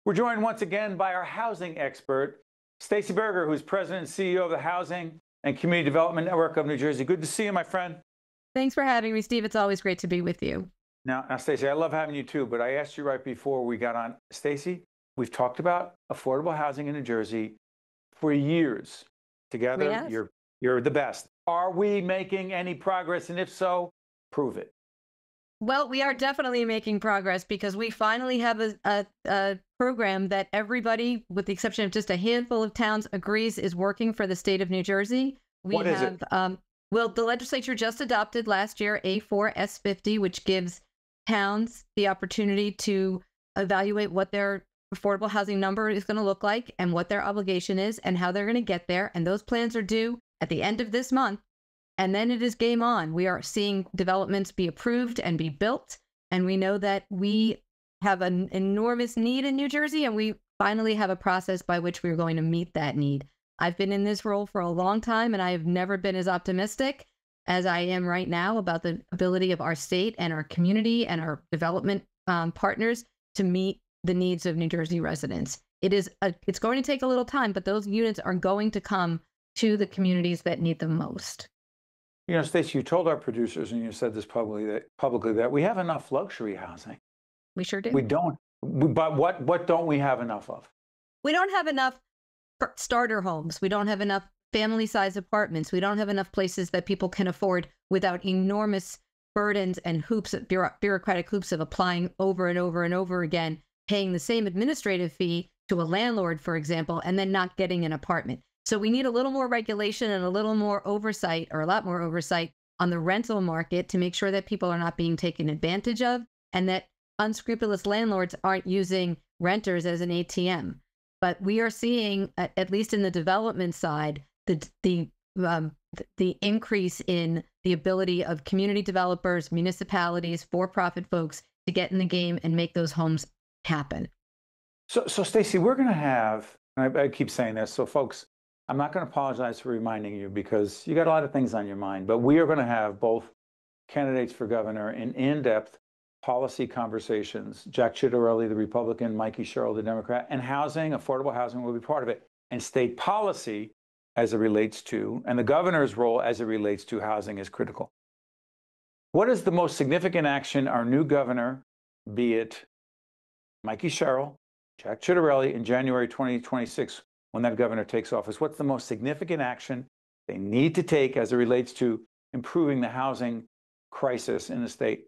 We're joined once again by our housing expert, Staci Berger, who's president and CEO of the Housing and Community Development Network of New Jersey. Good to see you, my friend. Thanks for having me, Steve. It's always great to be with you. Now, Staci, I love having you too, but I asked you right before we got on. Staci, we've talked about affordable housing in New Jersey for years. Together, you're the best. Are we making any progress? And if so, prove it. Well, we are definitely making progress because we finally have a program that everybody, with the exception of just a handful of towns, agrees is working for the state of New Jersey. What is it? Well, the legislature just adopted last year A4 S50, which gives towns the opportunity to evaluate what their affordable housing number is going to look like and what their obligation is and how they're going to get there. And those plans are due at the end of this month. And then it is game on. We are seeing developments be approved and be built. And we know that we have an enormous need in New Jersey, and we finally have a process by which we're going to meet that need. I've been in this role for a long time, and I have never been as optimistic as I am right now about the ability of our state and our community and our development partners to meet the needs of New Jersey residents. It's going to take a little time, but those units are going to come to the communities that need them most. You know, Staci, you told our producers, and you said this publicly that we have enough luxury housing. We sure do. We don't. But what don't we have enough of? We don't have enough starter homes. We don't have enough family-size apartments. We don't have enough places that people can afford without enormous burdens and hoops, bureaucratic hoops of applying over and over and over again, paying the same administrative fee to a landlord, for example, and then not getting an apartment. So we need a little more regulation and a little more oversight, or a lot more oversight, on the rental market to make sure that people are not being taken advantage of and that unscrupulous landlords aren't using renters as an ATM. But we are seeing, at least in the development side, the increase in the ability of community developers, municipalities, for-profit folks to get in the game and make those homes happen. So Staci, we're going to have, and I keep saying this, so folks, I'm not going to apologize for reminding you because you got a lot of things on your mind, but we are going to have both candidates for governor in in-depth policy conversations. Jack Ciattarelli, the Republican, Mikey Sherrill, the Democrat, and housing, affordable housing will be part of it. And state policy as it relates to, and the governor's role as it relates to housing is critical. What is the most significant action our new governor, be it Mikey Sherrill, Jack Ciattarelli, in January 2026, when that governor takes office, what's the most significant action they need to take as it relates to improving the housing crisis in the state?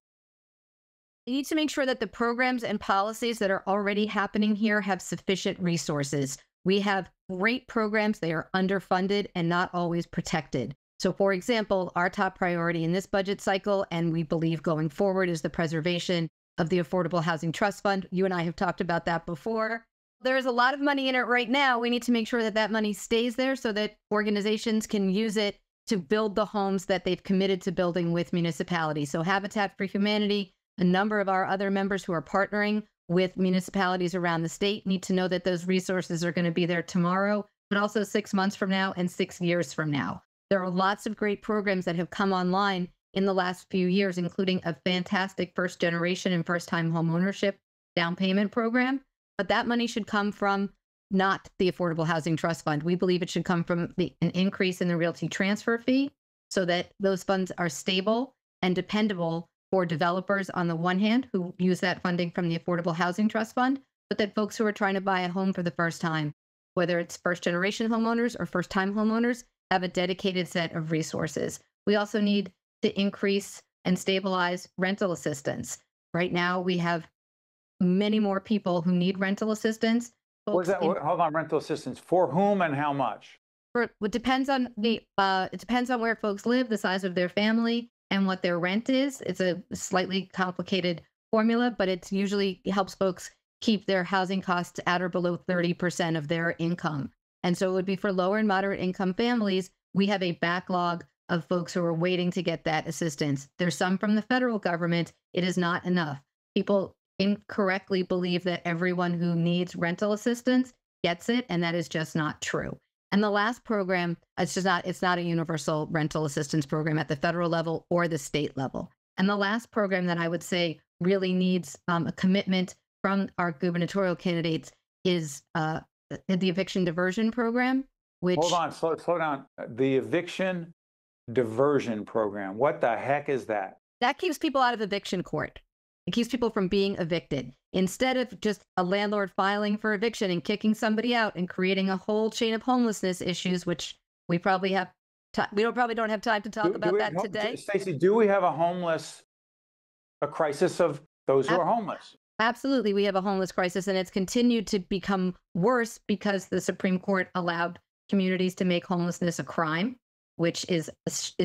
You need to make sure that the programs and policies that are already happening here have sufficient resources. We have great programs. They are underfunded and not always protected. So, for example, our top priority in this budget cycle, and we believe going forward, is the preservation of the Affordable Housing Trust Fund. You and I have talked about that before. There's a lot of money in it right now. We need to make sure that that money stays there so that organizations can use it to build the homes that they've committed to building with municipalities. So Habitat for Humanity, a number of our other members who are partnering with municipalities around the state need to know that those resources are going to be there tomorrow, but also 6 months from now and 6 years from now. There are lots of great programs that have come online in the last few years, including a fantastic first generation and first time home ownership down payment program. But that money should come from not the Affordable Housing Trust Fund. We believe it should come from an increase in the realty transfer fee so that those funds are stable and dependable for developers on the one hand who use that funding from the Affordable Housing Trust Fund, but that folks who are trying to buy a home for the first time, whether it's first generation homeowners or first time homeowners, have a dedicated set of resources. We also need to increase and stabilize rental assistance. Right now, we have many more people who need rental assistance. Hold on, rental assistance for whom and how much? It depends on where folks live, the size of their family, and what their rent is. It's a slightly complicated formula, but it usually helps folks keep their housing costs at or below 30% of their income. And so it would be for lower and moderate income families. We have a backlog of folks who are waiting to get that assistance. There's some from the federal government. It is not enough. People incorrectly believe that everyone who needs rental assistance gets it, and that is just not true. And the last program, it's not a universal rental assistance program at the federal level or the state level. And the last program that I would say really needs a commitment from our gubernatorial candidates is the eviction diversion program, which Hold on, slow down. The eviction diversion program. What the heck is that? that keeps people out of eviction court. It keeps people from being evicted. Instead of just a landlord filing for eviction and kicking somebody out and creating a whole chain of homelessness issues, which we probably have, probably don't have time to talk about that today. Staci, do we have a crisis of those who are homeless? Absolutely, we have a homeless crisis, and it's continued to become worse because the Supreme Court allowed communities to make homelessness a crime, which is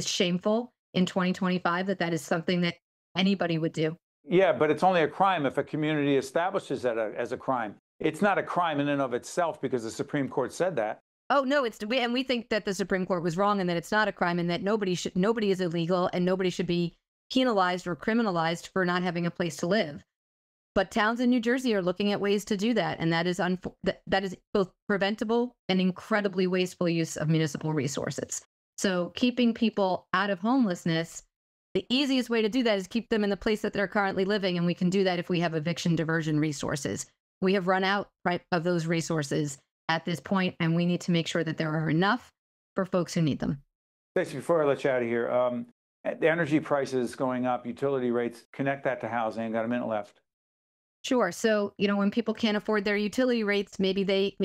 shameful in 2025. That is something that anybody would do. Yeah, but it's only a crime if a community establishes that as a crime. It's not a crime in and of itself because the Supreme Court said that. Oh no, we think that the Supreme Court was wrong and that it's not a crime and that nobody is illegal and nobody should be penalized or criminalized for not having a place to live. But towns in New Jersey are looking at ways to do that, and that is both preventable and incredibly wasteful use of municipal resources. So keeping people out of homelessness, the easiest way to do that is keep them in the place that they're currently living, and we can do that if we have eviction diversion resources. We have run out of those resources at this point, and we need to make sure that there are enough for folks who need them. Staci, before I let you out of here, the energy prices going up, utility rates, connect that to housing. Got a minute left. Sure. So, when people can't afford their utility rates, maybe they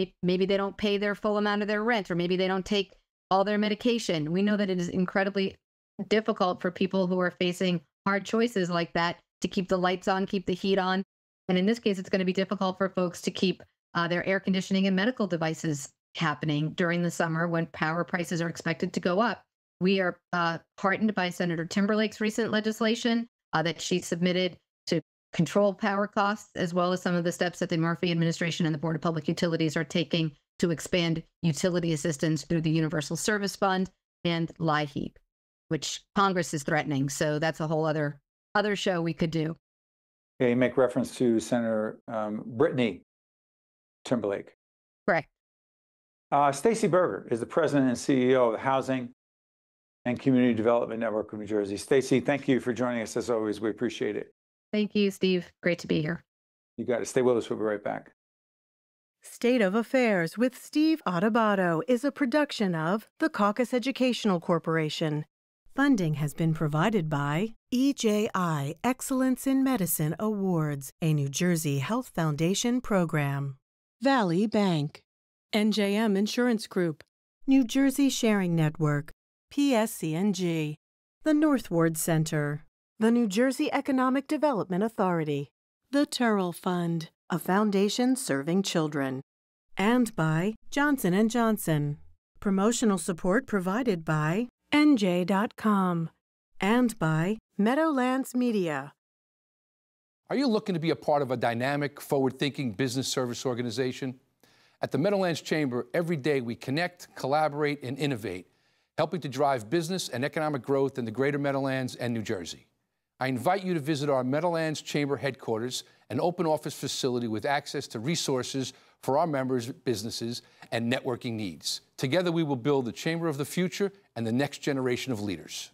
don't pay their full amount of their rent, or maybe they don't take all their medication. We know that it is incredibly difficult for people who are facing hard choices like that to keep the lights on, keep the heat on. And in this case, it's going to be difficult for folks to keep their air conditioning and medical devices happening during the summer when power prices are expected to go up. We are heartened by Senator Timberlake's recent legislation that she submitted to control power costs, as well as some of the steps that the Murphy administration and the Board of Public Utilities are taking to expand utility assistance through the Universal Service Fund and LIHEAP, which Congress is threatening. So that's a whole other show we could do. Yeah, you make reference to Senator Brittany Timberlake. Correct. Staci Berger is the president and CEO of the Housing and Community Development Network of New Jersey. Staci, thank you for joining us as always. We appreciate it. Thank you, Steve. Great to be here. You got it. Stay with us. We'll be right back. State of Affairs with Steve Adubato is a production of the Caucus Educational Corporation. Funding has been provided by EJI Excellence in Medicine Awards, a New Jersey Health Foundation program. Valley Bank, NJM Insurance Group, New Jersey Sharing Network, PSC&G, the North Ward Center, the New Jersey Economic Development Authority, the Turrell Fund, a foundation serving children, and by Johnson & Johnson. Promotional support provided by NJ.com and by Meadowlands Media. Are you looking to be a part of a dynamic, forward-thinking business service organization? At the Meadowlands Chamber, every day we connect, collaborate, and innovate, helping to drive business and economic growth in the greater Meadowlands and New Jersey. I invite you to visit our Meadowlands Chamber headquarters, an open office facility with access to resources for our members' businesses and networking needs. Together we will build the Chamber of the future and the next generation of leaders.